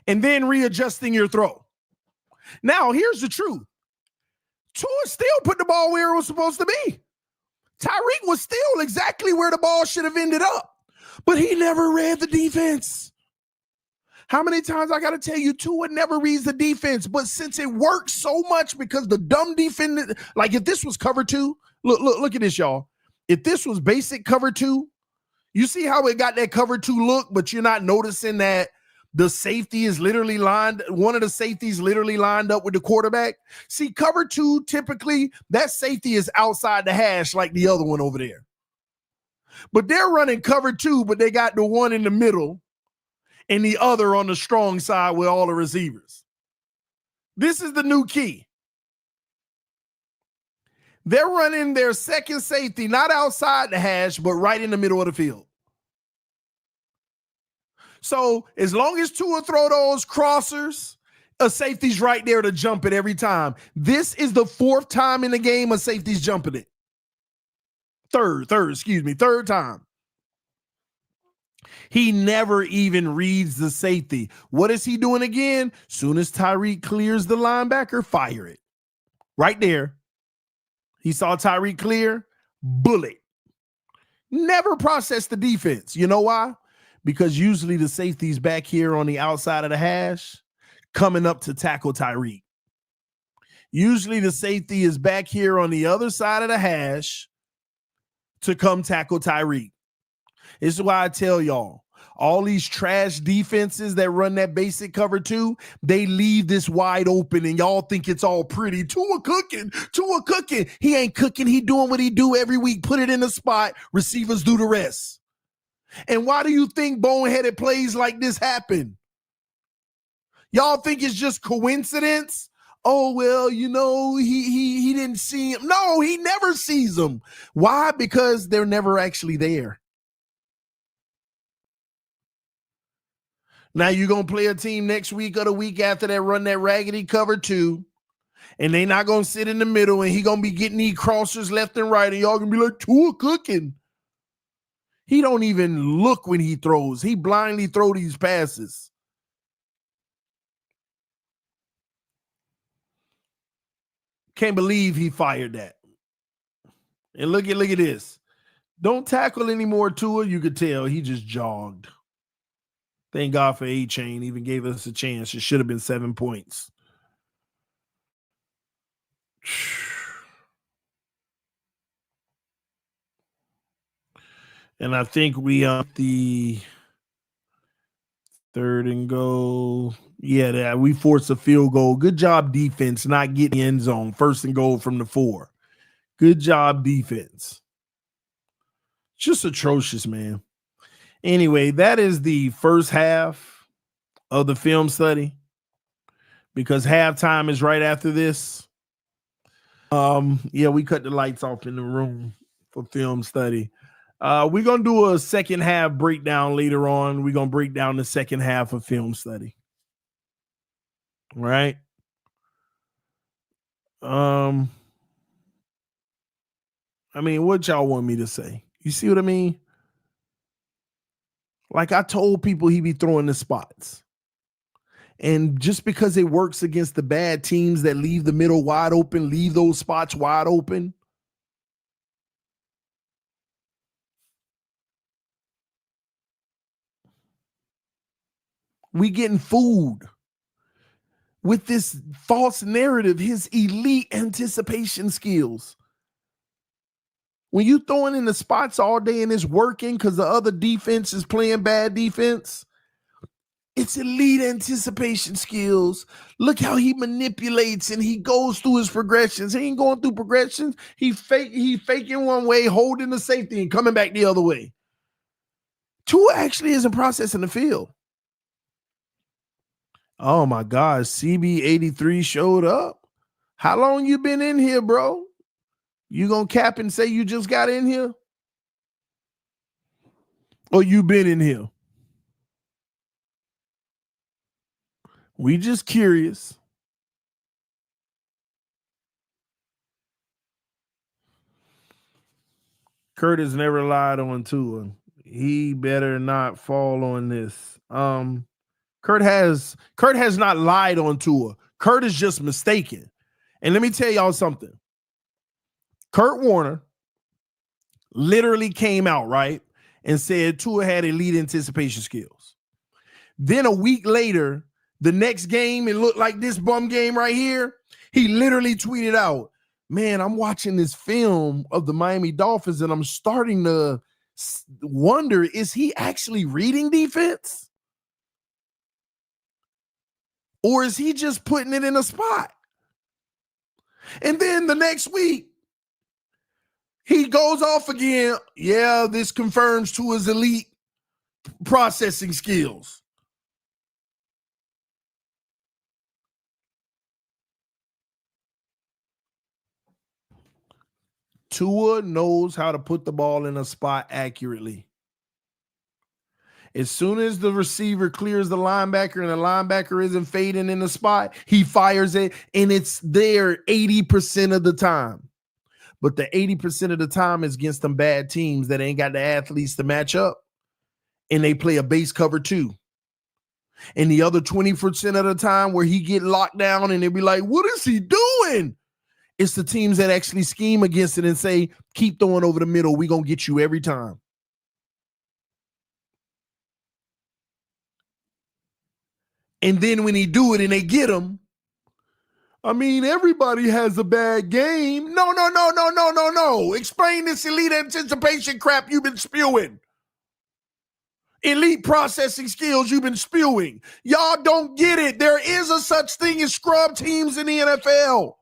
and then readjusting your throw. Now, here's the truth. Tua still put the ball where it was supposed to be. Tyreek was still exactly where the ball should have ended up, but he never read the defense. How many times I got to tell you, Tua never reads the defense, but since it works so much because the dumb defender, like if this was cover 2, look at this, y'all. If this was basic cover 2, you see how it got that cover 2 look, but you're not noticing that the safety is literally one of the safeties literally lined up with the quarterback. See, cover 2, typically that safety is outside the hash like the other one over there. But they're running cover 2, but they got the one in the middle and the other on the strong side with all the receivers. This is the new key. They're running their second safety, not outside the hash, but right in the middle of the field. So as long as Tua throw those crossers, a safety's right there to jump it every time. This is the 4th time in the game a safety's jumping it. Third time. He never even reads the safety. What is he doing again? Soon as Tyreek clears the linebacker, fire it. Right there. He saw Tyreek clear, bullet. Never process the defense. You know why? Because usually the safety's back here on the outside of the hash coming up to tackle Tyreek. Usually the safety is back here on the other side of the hash to come tackle Tyreek. This is why I tell y'all, all these trash defenses that run that basic cover two, they leave this wide open and y'all think it's all pretty. Tua cooking. He ain't cooking. He doing what he do every week. Put it in the spot. Receivers do the rest. And why do you think boneheaded plays like this happen? Y'all think it's just coincidence? Oh, well, he didn't see him. No, he never sees them. Why? Because they're never actually there. Now you're going to play a team next week or the week after that run that raggedy cover two, and they not going to sit in the middle, and he going to be getting these crossers left and right, and y'all going to be like, Tua cooking. He don't even look when he throws. He blindly throw these passes. Can't believe he fired that. And look at this. Don't tackle anymore, Tua. You could tell he just jogged. Thank God for A-Chain. Even gave us a chance. It should have been 7 points. And I think we the 3rd and goal. Yeah, we forced a field goal. Good job, defense, not getting end zone. 1st and goal from the 4. Good job, defense. Just atrocious, man. Anyway, that is the first half of the film study, because halftime is right after this. Yeah, we cut the lights off in the room for film study. We're going to do a second half breakdown later on. We're going to break down the second half of film study. All right. I mean, what y'all want me to say? You see what I mean? Like I told people, he be throwing the spots. And just because it works against the bad teams that leave the middle wide open, leave those spots wide open, we getting fooled with this false narrative, his elite anticipation skills. When you throwing in the spots all day and it's working because the other defense is playing bad defense, it's elite anticipation skills. Look how he manipulates and he goes through his progressions. He ain't going through progressions. He faking one way, holding the safety and coming back the other way. Tua actually isn't processing the field. Oh my God, CB83 showed up. How long you been in here, bro? You gonna cap and say you just got in here? Or you been in here? We just curious. Curtis never lied on Tua. He better not fall on this. Kurt has not lied on Tua. Kurt is just mistaken. And let me tell y'all something. Kurt Warner literally came out, right, and said Tua had elite anticipation skills. Then a week later, the next game, it looked like this bum game right here. He literally tweeted out, man, I'm watching this film of the Miami Dolphins and I'm starting to wonder, is he actually reading defense? Or is he just putting it in a spot? And then the next week, he goes off again. Yeah, this confirms Tua's elite processing skills. Tua knows how to put the ball in a spot accurately. As soon as the receiver clears the linebacker and the linebacker isn't fading in the spot, he fires it, and it's there 80% of the time. But the 80% of the time is against them bad teams that ain't got the athletes to match up, and they play a base cover two. And the other 20% of the time where he get locked down and they be like, what is he doing? It's the teams that actually scheme against it and say, keep throwing over the middle. We're going to get you every time. And then when he do it and they get him, I mean, everybody has a bad game. No. Explain this elite anticipation crap you've been spewing. elite processing skills you've been spewing. Y'all don't get it. There is a such thing as scrub teams in the NFL.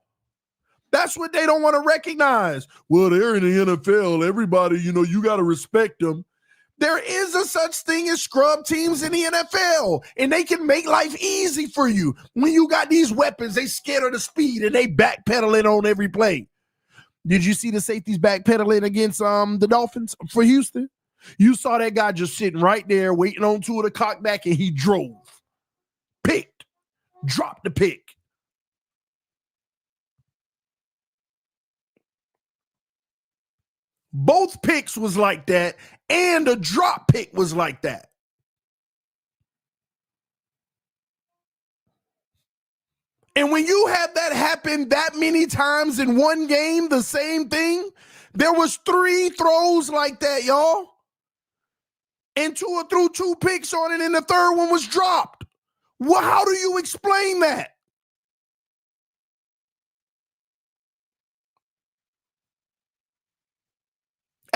That's what they don't want to recognize. Well, they're in the NFL. Everybody, you got to respect them. There is a such thing as scrub teams in the NFL, and they can make life easy for you. When you got these weapons, they scared of the speed, and they backpedaling on every play. Did you see the safeties backpedaling against the Dolphins for Houston? You saw that guy just sitting right there waiting on Tua to cock back, and he drove. Picked. Dropped the pick. Both picks was like that, and a drop pick was like that. And when you have that happen that many times in one game, the same thing, there was 3 throws like that, y'all. And Tua threw 2 picks on it, and the third one was dropped. Well, how do you explain that?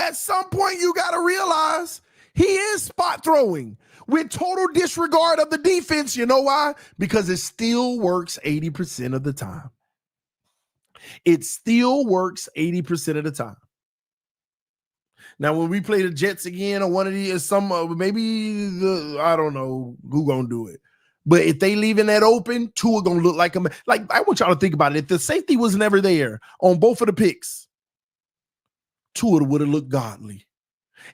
At some point, you got to realize he is spot throwing with total disregard of the defense. You know why? Because it still works 80% of the time. It still works 80% of the time. Now, when we play the Jets again or one of these, I don't know who gonna do it. But if they leaving that open, Tua gonna look like him. Like, I want y'all to think about it. If the safety was never there on both of the picks, Tua would have looked godly.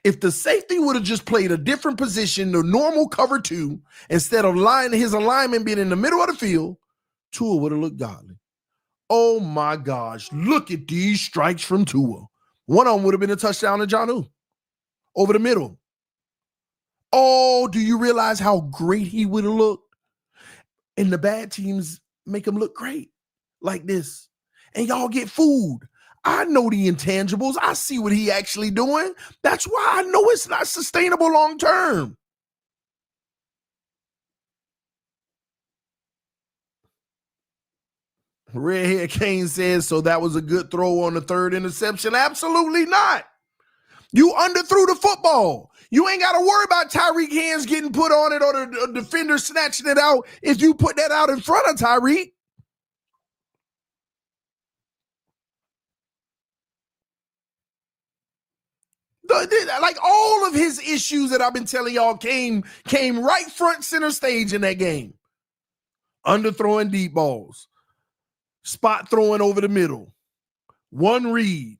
If the safety would have just played a different position, the normal cover 2, instead of his alignment being in the middle of the field, Tua would have looked godly. Oh my gosh, look at these strikes from Tua. One of them would have been a touchdown to Jonnu over the middle. Oh, do you realize how great he would have looked? And the bad teams make him look great like this. And y'all get food. I know the intangibles. I see what he actually doing. That's why I know it's not sustainable long term. Redhead Kane says, so that was a good throw on the third interception. Absolutely not. You underthrew the football. You ain't got to worry about Tyreek hands getting put on it or the defender snatching it out if you put that out in front of Tyreek. Like all of his issues that I've been telling y'all came right front center stage in that game. Underthrowing deep balls. Spot throwing over the middle. One read.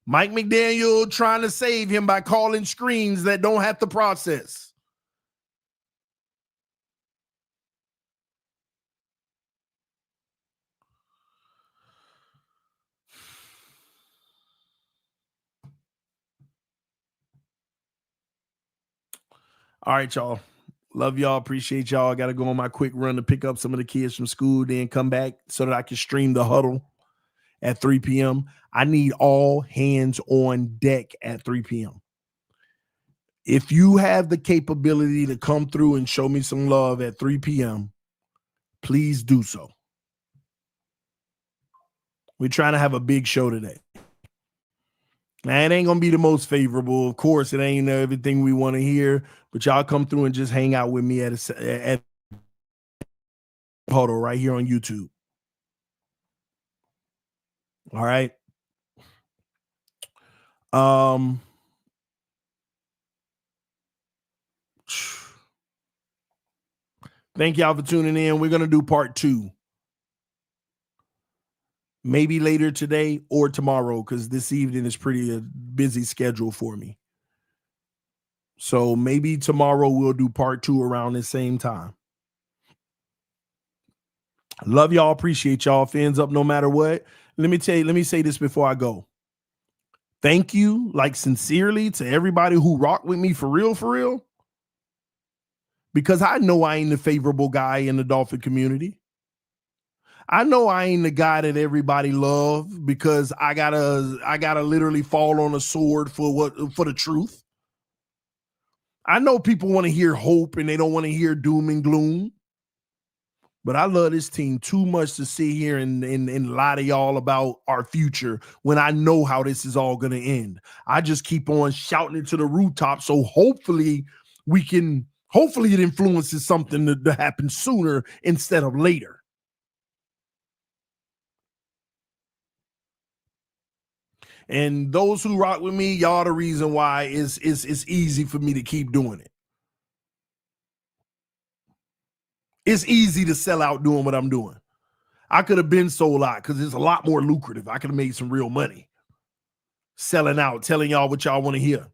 Mike McDaniel trying to save him by calling screens that don't have to process. All right, y'all. Love y'all. Appreciate y'all. I got to go on my quick run to pick up some of the kids from school, then come back so that I can stream the huddle at 3 p.m. I need all hands on deck at 3 p.m. If you have the capability to come through and show me some love at 3 p.m., please do so. We're trying to have a big show today. Now, it ain't going to be the most favorable. Of course, it ain't everything we want to hear, but y'all come through and just hang out with me at huddle right here on YouTube. All right. Thank y'all for tuning in. We're going to do part 2. Maybe later today or tomorrow, because this evening is pretty busy schedule for me. So maybe tomorrow we'll do part 2 around the same time. Love y'all. Appreciate y'all. Fins up no matter what. Let me say this before I go. Thank you, like sincerely, to everybody who rocked with me for real. Because I know I ain't the favorable guy in the Dolphin community. I know I ain't the guy that everybody love because I gotta literally fall on a sword for the truth. I know people want to hear hope and they don't want to hear doom and gloom. But I love this team too much to sit here and lie to y'all about our future when I know how this is all going to end. I just keep on shouting it to the rooftop. So hopefully we can, hopefully it influences something to happen sooner instead of later. And those who rock with me, y'all the reason why it's easy for me to keep doing it. It's easy to sell out doing what I'm doing. I could have been sold out because it's a lot more lucrative. I could have made some real money selling out, telling y'all what y'all want to hear,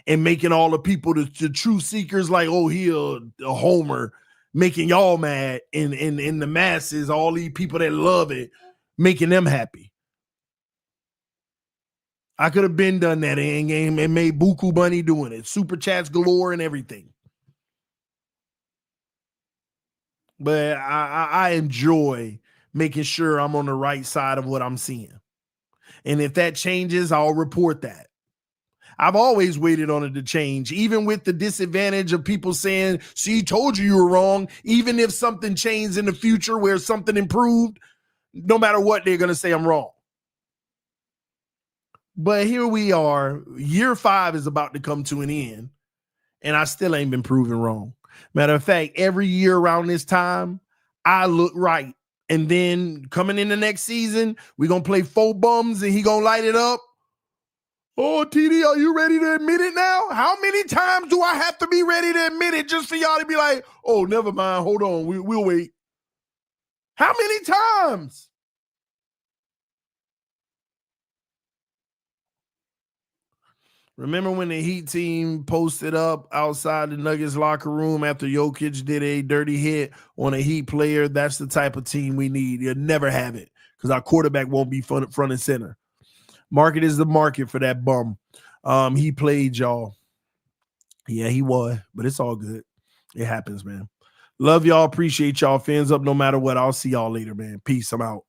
and making all the people, the true seekers, like, oh, he a homer, making y'all mad, and the masses, all these people that love it, making them happy. I could have been done that in game and made buku money doing it. Super chats galore and everything. But I enjoy making sure I'm on the right side of what I'm seeing. And if that changes, I'll report that. I've always waited on it to change, even with the disadvantage of people saying, see, told you were wrong. Even if something changed in the future where something improved, no matter what, they're going to say I'm wrong. But here we are. Year 5 is about to come to an end, and I still ain't been proven wrong. Matter of fact, every year around this time, I look right. And then coming in the next season, we're going to play 4 bums and he going to light it up. Oh, TD, are you ready to admit it now? How many times do I have to be ready to admit it just for y'all to be like, oh, never mind, hold on, we'll wait? How many times? Remember when the Heat team posted up outside the Nuggets locker room after Jokic did a dirty hit on a Heat player? That's the type of team we need. You'll never have it because our quarterback won't be front and center. Market is the market for that bum. He played, y'all. Yeah, he was, but it's all good. It happens, man. Love y'all. Appreciate y'all. Fans up no matter what. I'll see y'all later, man. Peace. I'm out.